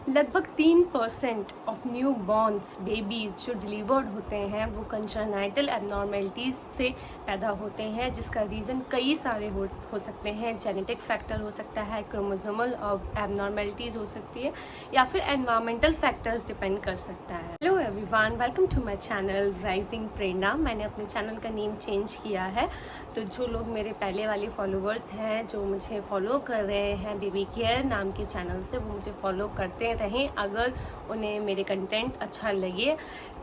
लगभग 3% of new borns babies जो delivered होते हैं वो कंजेनाइटल एबनॉर्मेलिटीज़ से पैदा होते हैं, जिसका रीज़न कई सारे हो सकते हैं। जेनेटिक फैक्टर हो सकता है, क्रोमोसोमल एबनॉर्मेलिटीज़ हो सकती है, या फिर एनवायरमेंटल फैक्टर्स डिपेंड कर सकता है। Hello everyone, welcome to my channel rising Prerna. मैंने अपने चैनल का नेम चेंज किया है, तो जो लोग मेरे पहले वाले फॉलोअर्स हैं जो मुझे फॉलो कर रहे हैं बेबी केयर नाम के चैनल से, वो मुझे फॉलो करते रहें अगर उन्हें मेरे कंटेंट अच्छा लगे,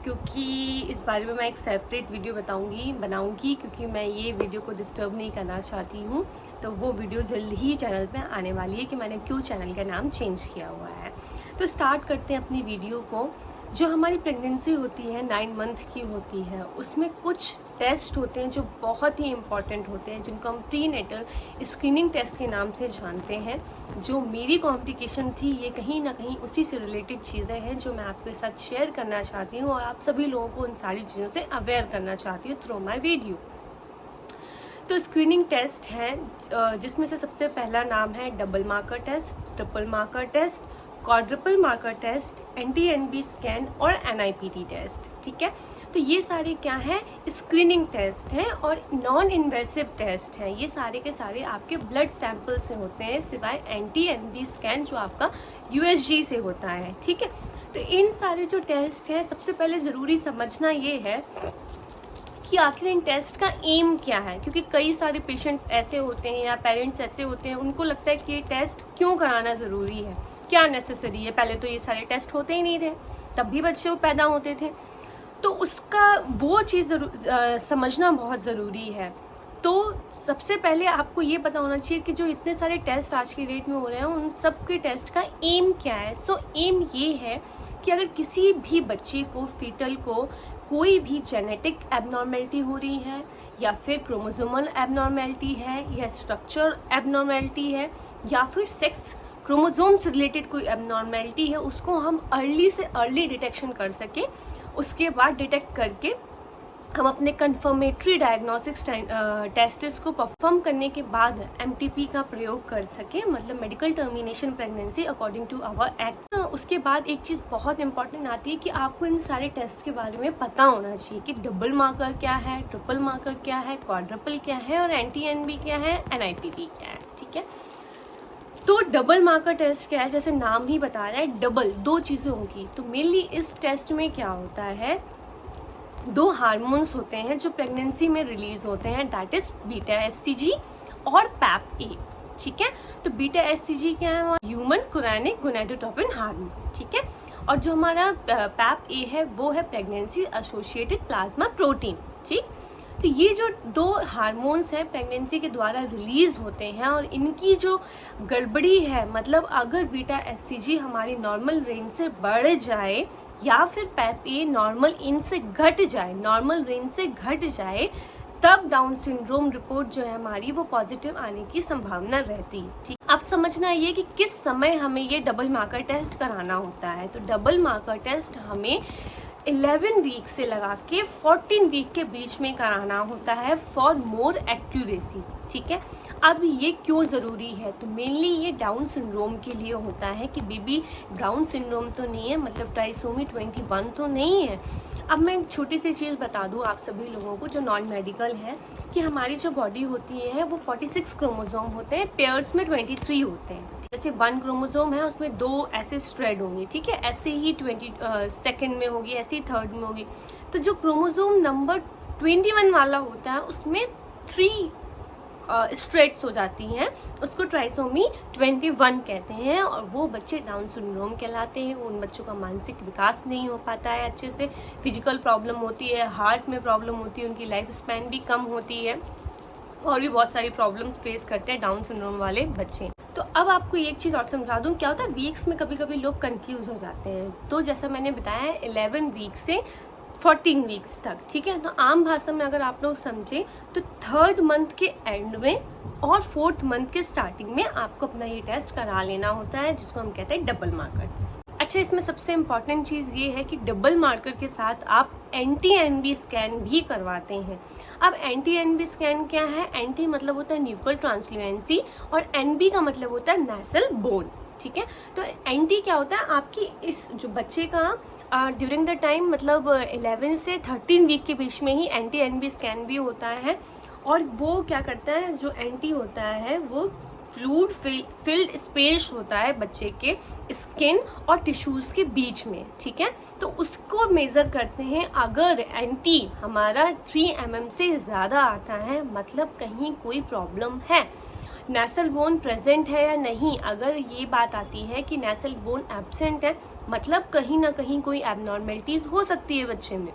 क्योंकि इस बारे में मैं एक सेपरेट वीडियो बनाऊंगी क्योंकि मैं ये वीडियो को डिस्टर्ब नहीं करना चाहती हूँ। तो वो वीडियो जल्द ही चैनल पे आने वाली है कि मैंने क्यों चैनल का नाम चेंज किया हुआ है। तो स्टार्ट करते हैं अपनी वीडियो को। जो हमारी प्रेगनेंसी होती है 9 मंथ की होती है, उसमें कुछ टेस्ट होते हैं जो बहुत ही इम्पॉर्टेंट होते हैं, जिनको हम प्रीनेटल स्क्रीनिंग टेस्ट के नाम से जानते हैं। जो मेरी कॉम्प्लिकेशन थी, ये कहीं ना कहीं उसी से रिलेटेड चीज़ें हैं जो मैं आपके साथ शेयर करना चाहती हूँ और आप सभी लोगों को उन सारी चीज़ों से अवेयर करना चाहती हूँ थ्रू माई वीडियो। तो स्क्रीनिंग टेस्ट है जिसमें से सबसे पहला नाम है double marker test, triple marker test, quadruple marker test, NT-NB scan और NIPT टेस्ट। ठीक है, तो ये सारे क्या है, स्क्रीनिंग टेस्ट हैं और नॉन इन्वेसिव टेस्ट हैं। ये सारे के सारे आपके ब्लड सैंपल से होते हैं, सिवाय NT-NB स्कैन जो आपका USG से होता है। ठीक है, तो इन सारे जो टेस्ट हैं, सबसे पहले ज़रूरी समझना ये है कि आखिर इन टेस्ट का एम क्या है, क्योंकि कई सारे पेशेंट्स ऐसे होते हैं या पेरेंट्स ऐसे होते हैं, उनको लगता है कि ये टेस्ट क्यों कराना ज़रूरी है, क्या नेसेसरी है। पहले तो ये सारे टेस्ट होते ही नहीं थे, तब भी बच्चे पैदा होते थे, तो उसका वो चीज़ समझना बहुत ज़रूरी है। तो सबसे पहले आपको ये पता होना चाहिए कि जो इतने सारे टेस्ट आज के डेट में हो रहे हैं, उन सब के टेस्ट का एम क्या है। सो एम ये है कि अगर किसी भी बच्चे को, फीटल को, कोई भी जेनेटिक एबनॉर्मेलिटी हो रही है, या फिर क्रोमोसोमल एबनॉर्मेलिटी है, या स्ट्रक्चर एबनॉर्मेलिटी है, या फिर सेक्स क्रोमोसोम से रिलेटेड कोई एबनॉर्मेलिटी है, उसको हम अर्ली से अर्ली डिटेक्शन कर सकें। उसके बाद डिटेक्ट करके हम अपने कंफर्मेटरी डायग्नोस्टिक्स टेस्ट्स को परफॉर्म करने के बाद MTP का प्रयोग कर सकें, मतलब medical termination pregnancy according to our act. उसके बाद एक चीज़ बहुत इंपॉर्टेंट आती है कि आपको इन सारे टेस्ट के बारे में पता होना चाहिए कि डबल मार्कर क्या है, ट्रिपल मार्कर क्या है, क्वाड्रपल क्या है और NT-NB क्या है, NIPT क्या है। ठीक है, तो डबल मार्कर टेस्ट क्या है, जैसे नाम ही बता रहा है, डबल, दो चीज़ें होंगी। तो मेनली इस टेस्ट में क्या होता है, 2 हार्मोन्स होते हैं जो प्रेगनेंसी में रिलीज होते हैं, दैट इज बीटा एससीजी और पैप ए। ठीक है, तो बीटा एससीजी क्या है, ह्यूमन कुरानिक गोनाडोट्रोपिन हार्मोन। ठीक है, और जो हमारा पैप ए है वो है प्रेगनेंसी एसोसिएटेड प्लाज्मा प्रोटीन। ठीक, तो ये जो 2 हार्मोन्स हैं प्रेगनेंसी के द्वारा रिलीज होते हैं, और इनकी जो गड़बड़ी है, मतलब अगर बीटा एससीजी हमारी नॉर्मल रेंज से बढ़ जाए या फिर पैप ए नॉर्मल रेंज से घट जाए, तब डाउन सिंड्रोम रिपोर्ट जो है हमारी वो पॉजिटिव आने की संभावना रहती है। ठीक, अब समझना ये कि किस समय हमें ये डबल मार्कर टेस्ट कराना होता है। तो डबल मार्कर टेस्ट हमें 11 वीक से लगा के 14 वीक के बीच में कराना होता है फॉर मोर एक्यूरेसी। ठीक है, अब ये क्यों ज़रूरी है, तो मेनली ये डाउन सिंड्रोम के लिए होता है कि बेबी डाउन सिंड्रोम तो नहीं है, मतलब ट्राइसोमी 21 तो नहीं है। अब मैं एक छोटी सी चीज़ बता दूं आप सभी लोगों को जो नॉन मेडिकल है, कि हमारी जो बॉडी होती है वो 46 क्रोमोसोम होते हैं, पेयर्स में 23 होते हैं। जैसे 1 क्रोमोसोम है, उसमें 2 ऐसे स्ट्रेड होंगे। ठीक है, ऐसे ही 22nd में होगी, ऐसे ही 3rd में होगी। तो जो क्रोमोसोम नंबर 21 वाला होता है, उसमें 3 स्ट्रेट्स हो जाती हैं, उसको ट्राइसोमी 21 कहते हैं, और वो बच्चे डाउन सिंड्रोम कहलाते हैं। उन बच्चों का मानसिक विकास नहीं हो पाता है अच्छे से, फिजिकल प्रॉब्लम होती है, हार्ट में प्रॉब्लम होती है, उनकी लाइफ स्पैन भी कम होती है, और भी बहुत सारी प्रॉब्लम्स फेस करते हैं डाउन सिंड्रोम वाले बच्चे। तो अब आपको एक चीज़ और समझा दूं, क्या होता है वीक्स में कभी कभी लोग कंफ्यूज हो जाते हैं। तो जैसा मैंने बताया 11 वीक से 14 वीक्स तक। ठीक है, तो आम भाषा में अगर आप लोग समझें तो 3rd मंथ के एंड में और 4th मंथ के स्टार्टिंग में आपको अपना ये टेस्ट करा लेना होता है, जिसको हम कहते हैं डबल मार्कर टेस्ट। अच्छा, इसमें सबसे इम्पॉर्टेंट चीज़ ये है कि डबल मार्कर के साथ आप NT-NB स्कैन भी करवाते हैं। अब NT-NB स्कैन क्या है, NT मतलब होता है न्यूक्लियर ट्रांसल्यूएंसी और NB का मतलब होता है नेसल बोन। ठीक है। तो एंटी क्या होता है, आपकी इस जो बच्चे का ड्यूरिंग द टाइम मतलब 11 से 13 वीक के बीच में ही एंटी एनबी स्कैन भी होता है। और वो क्या करता है, जो एंटी होता है वो फ्लूइड फिल्ड स्पेस होता है बच्चे के स्किन और टिश्यूज के बीच में, ठीक है। तो उसको मेजर करते हैं। अगर एंटी हमारा 3 mm से ज़्यादा आता है मतलब कहीं कोई प्रॉब्लम है, नेसल बोन प्रेजेंट है या नहीं। अगर ये बात आती है कि नेसल बोन एब्सेंट है मतलब कहीं ना कहीं कोई एबनॉर्मेलिटीज हो सकती है बच्चे में।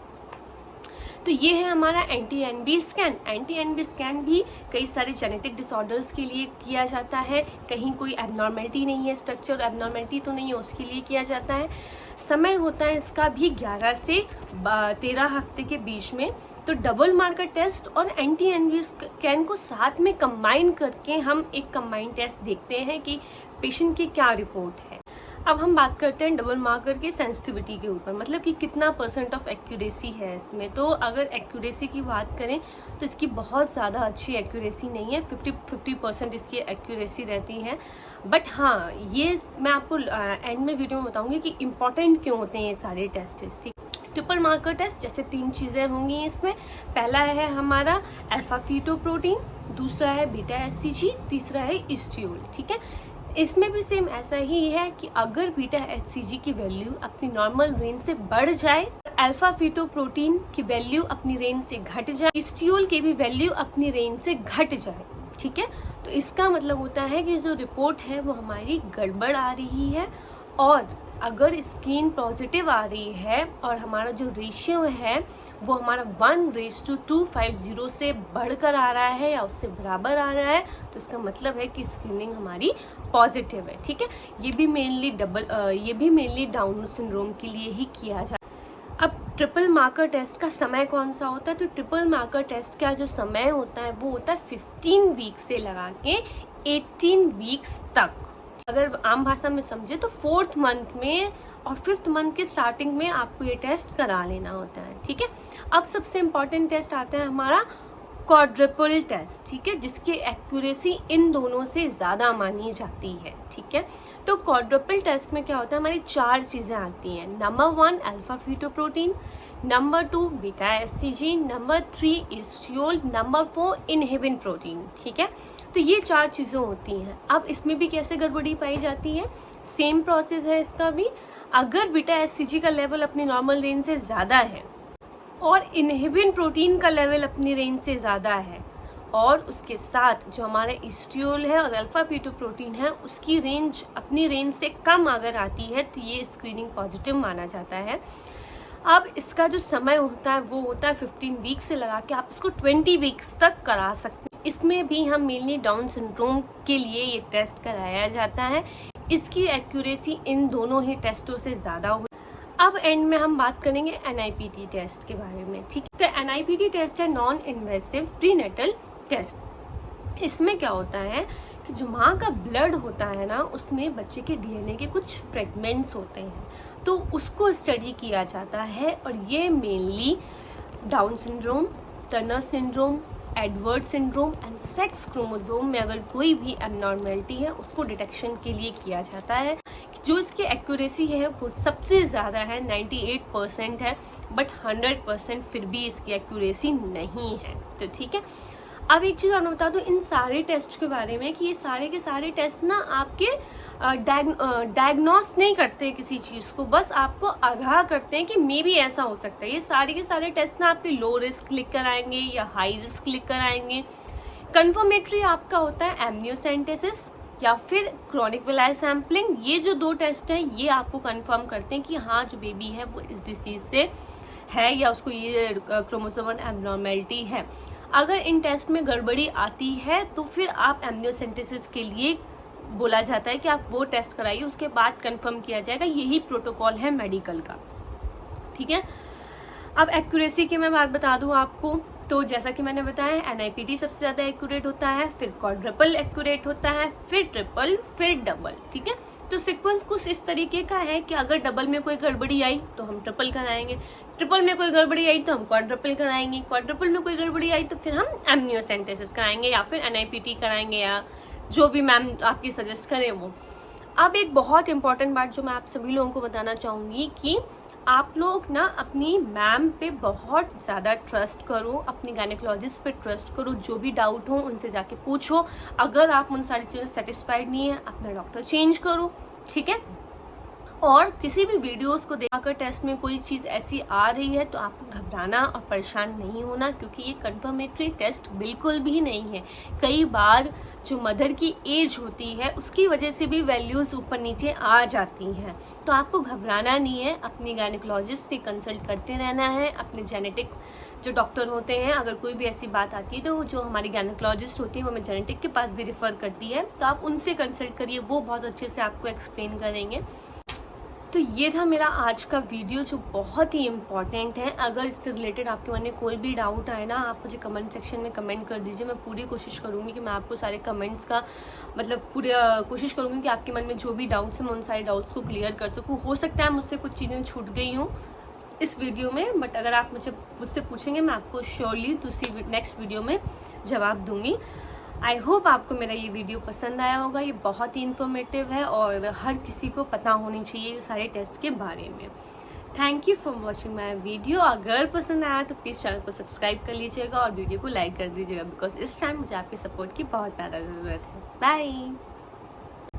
तो ये है हमारा NT NB scan. NT NB scan भी कई सारे जेनेटिक डिसऑर्डर्स के लिए किया जाता है। कहीं कोई एबनॉर्मेलिटी नहीं है, स्ट्रक्चर एबनॉर्मेलिटी तो नहीं है, उसके लिए किया जाता है। समय होता है इसका भी 11 से 13 हफ्ते के बीच में। तो डबल मार्कर टेस्ट और एंटी एनबी स्कैन को साथ में कंबाइन करके हम एक कंबाइन टेस्ट देखते हैं कि पेशेंट की क्या रिपोर्ट है। अब हम बात करते हैं डबल मार्कर की सेंसिटिविटी के ऊपर, मतलब कि कितना % ऑफ एक्यूरेसी है इसमें। तो अगर एक्यूरेसी की बात करें तो इसकी बहुत ज़्यादा अच्छी एक्यूरेसी नहीं है, 50% इसकी एक्यूरेसी रहती है। बट हाँ, ये मैं आपको एंड में वीडियो में बताऊंगी कि इम्पॉर्टेंट क्यों होते हैं ये सारे टेस्ट, ठीक। ट्रिपल मार्कर टेस्ट जैसे 3 चीज़ें होंगी इसमें। पहला है हमारा अल्फा फीटोप्रोटीन, दूसरा है बीटा HCG, तीसरा है इस्टियोल, ठीक है। इसमें भी सेम ऐसा ही है कि अगर बीटा HCG की वैल्यू अपनी नॉर्मल रेंज से बढ़ जाए, अल्फा फीटोप्रोटीन की वैल्यू अपनी रेंज से घट जाए, इस्टियोल की भी वैल्यू अपनी रेंज से घट जाए, ठीक है। तो इसका मतलब होता है कि जो रिपोर्ट है वो हमारी गड़बड़ आ रही है। और अगर स्क्रीन पॉजिटिव आ रही है और हमारा जो रेशियो है वो हमारा 1:250 से बढ़कर आ रहा है या उससे बराबर आ रहा है, तो इसका मतलब है कि स्क्रीनिंग हमारी पॉजिटिव है, ठीक है। ये भी मेनली डाउन सिंड्रोम के लिए ही किया जाता है। अब ट्रिपल मार्कर टेस्ट का समय कौन सा होता है, तो ट्रिपल मार्कर टेस्ट का जो समय होता है वो होता है 15 वीक से लगा के 18 वीक्स तक। अगर आम भाषा में समझे तो 4th मंथ में और 5th मंथ के स्टार्टिंग में आपको ये टेस्ट करा लेना होता है, ठीक है। अब सबसे इम्पॉर्टेंट टेस्ट आता है हमारा क्वाड्रुपल टेस्ट, ठीक है, जिसकी एक्यूरेसी इन दोनों से ज़्यादा मानी जाती है, ठीक है। तो क्वाड्रुपल टेस्ट में क्या होता है, हमारी 4 चीज़ें आती हैं। Number 1 alpha fetoprotein, number 2 beta HCG, number 3 estriol, number 4 inhibin protein, ठीक है। तो ये 4 चीज़ें होती हैं। अब इसमें भी कैसे गड़बड़ी पाई जाती है, सेम प्रोसेस है इसका भी। अगर बीटा HCG का लेवल अपनी नॉर्मल रेंज से ज़्यादा है और इनहिबिन प्रोटीन का लेवल अपनी रेंज से ज़्यादा है और उसके साथ जो हमारा इस्टियोल है और अल्फा फीटोप्रोटीन है उसकी रेंज अपनी रेंज से कम अगर आती है तो ये स्क्रीनिंग पॉजिटिव माना जाता है। अब इसका जो समय होता है वो होता है 15 वीक से लगा के आप इसको 20 वीक्स तक करा सकते हैं। इसमें भी हम मेनली डाउन सिंड्रोम के लिए ये टेस्ट कराया जाता है। इसकी एक्यूरेसी इन दोनों ही टेस्टों से ज़्यादा हो। अब एंड में हम बात करेंगे NIPT टेस्ट के बारे में, ठीक है। तो NIPT टेस्ट है नॉन इन्वेसिव प्रीनेटल टेस्ट। इसमें क्या होता है कि जो माँ का ब्लड होता है ना उसमें बच्चे के DNA के कुछ फ्रेगमेंट्स होते हैं, तो उसको स्टडी किया जाता है। और ये mainly down syndrome, Turner syndrome, Edward syndrome and sex chromosome में अगर कोई भी एबनॉर्मेलिटी है उसको डिटेक्शन के लिए किया जाता है। जो इसकी एक्यूरेसी है वो सबसे ज़्यादा है, 98% है, बट 100% फिर भी इसकी एक्यूरेसी नहीं है, तो ठीक है। अब एक चीज़ और बता दूँ इन सारे टेस्ट के बारे में कि ये सारे के सारे टेस्ट ना आपके डायग्नोस नहीं करते किसी चीज़ को, बस आपको आगाह करते हैं कि मे बी ऐसा हो सकता है। ये सारे के सारे टेस्ट ना आपके लो रिस्क लिखकर आएंगे या हाई रिस्क लिखकर आएंगे। कंफर्मेटरी आपका होता है एमनियोसेंटेसिस या फिर क्रॉनिक विलाय सैम्पलिंग। ये जो 2 टेस्ट हैं ये आपको कंफर्म करते हैं कि हाँ जो बेबी है वो इस डिसीज से है या उसको ये क्रोमोसोमल एबनॉर्मेलिटी है। अगर इन टेस्ट में गड़बड़ी आती है तो फिर आप एमनियोसेंटेसिस के लिए बोला जाता है कि आप वो टेस्ट कराइए, उसके बाद कंफर्म किया जाएगा। यही प्रोटोकॉल है मेडिकल का, ठीक है। अब एक्यूरेसी की मैं बात बता दूं आपको, तो जैसा कि मैंने बताया NIPT सबसे ज़्यादा एक्यूरेट होता है, फिर क्वाड्रुपल एक्यूरेट होता है, फिर ट्रिपल, फिर डबल, ठीक है। तो सीक्वेंस कुछ इस तरीके का है कि अगर डबल में कोई गड़बड़ी आई तो हम ट्रिपल कराएंगे, ट्रिपल में कोई गड़बड़ी आई तो हम क्वाड्रुपल कराएंगे, क्वाड्रुपल में कोई गड़बड़ी आई तो फिर हम एमनियोसेंटेसिस कराएंगे या फिर NIPT कराएंगे या जो भी मैम आपकी सजेस्ट करें वो। अब एक बहुत इंपॉर्टेंट बात जो मैं आप सभी लोगों को बताना चाहूँगी कि आप लोग ना अपनी मैम पे बहुत ज़्यादा ट्रस्ट करो, अपनी गायनेकोलॉजिस्ट पे ट्रस्ट करो, जो भी डाउट हो उनसे जाके पूछो। अगर आप उन सारी चीज़ों से सेटिस्फाइड नहीं है, अपना डॉक्टर चेंज करो, ठीक है। और किसी भी वीडियोस को देखकर टेस्ट में कोई चीज़ ऐसी आ रही है तो आपको घबराना और परेशान नहीं होना, क्योंकि ये कंफर्मेटरी टेस्ट बिल्कुल भी नहीं है। कई बार जो मदर की एज होती है उसकी वजह से भी वैल्यूज़ ऊपर नीचे आ जाती हैं, तो आपको घबराना नहीं है। अपनी गायनेकोलॉजिस्ट से कंसल्ट करते रहना है। अपने जेनेटिक जो डॉक्टर होते हैं, अगर कोई भी ऐसी बात आती है तो जो हमारी गायनेकोलॉजिस्ट होती है वो हमें जेनेटिक के पास भी रिफ़र करती है, तो आप उनसे कंसल्ट करिए, वो बहुत अच्छे से आपको एक्सप्लेन करेंगे। तो ये था मेरा आज का वीडियो जो बहुत ही इम्पॉर्टेंट है। अगर इससे रिलेटेड आपके मन में कोई भी डाउट आए ना, आप मुझे कमेंट सेक्शन में कमेंट कर दीजिए। मैं पूरी कोशिश करूँगी कि मैं आपको सारे कमेंट्स का मतलब पूरी कोशिश करूँगी कि आपके मन में जो भी डाउट्स हैं मैं उन सारे डाउट्स को क्लियर कर सकूँ। हो सकता है मुझसे कुछ चीज़ें छूट गई हूँ इस वीडियो में, बट अगर आप मुझसे पूछेंगे मैं आपको श्योरली दूसरी नेक्स्ट वीडियो में जवाब दूँगी। आई होप आपको मेरा ये वीडियो पसंद आया होगा। ये बहुत ही इन्फॉर्मेटिव है और हर किसी को पता होनी चाहिए सारे टेस्ट के बारे में। Thank you for watching my video. अगर पसंद आया तो प्लीज़ चैनल को सब्सक्राइब कर लीजिएगा और वीडियो को लाइक कर दीजिएगा, बिकॉज इस टाइम मुझे आपके सपोर्ट की बहुत ज़्यादा ज़रूरत है। बाय।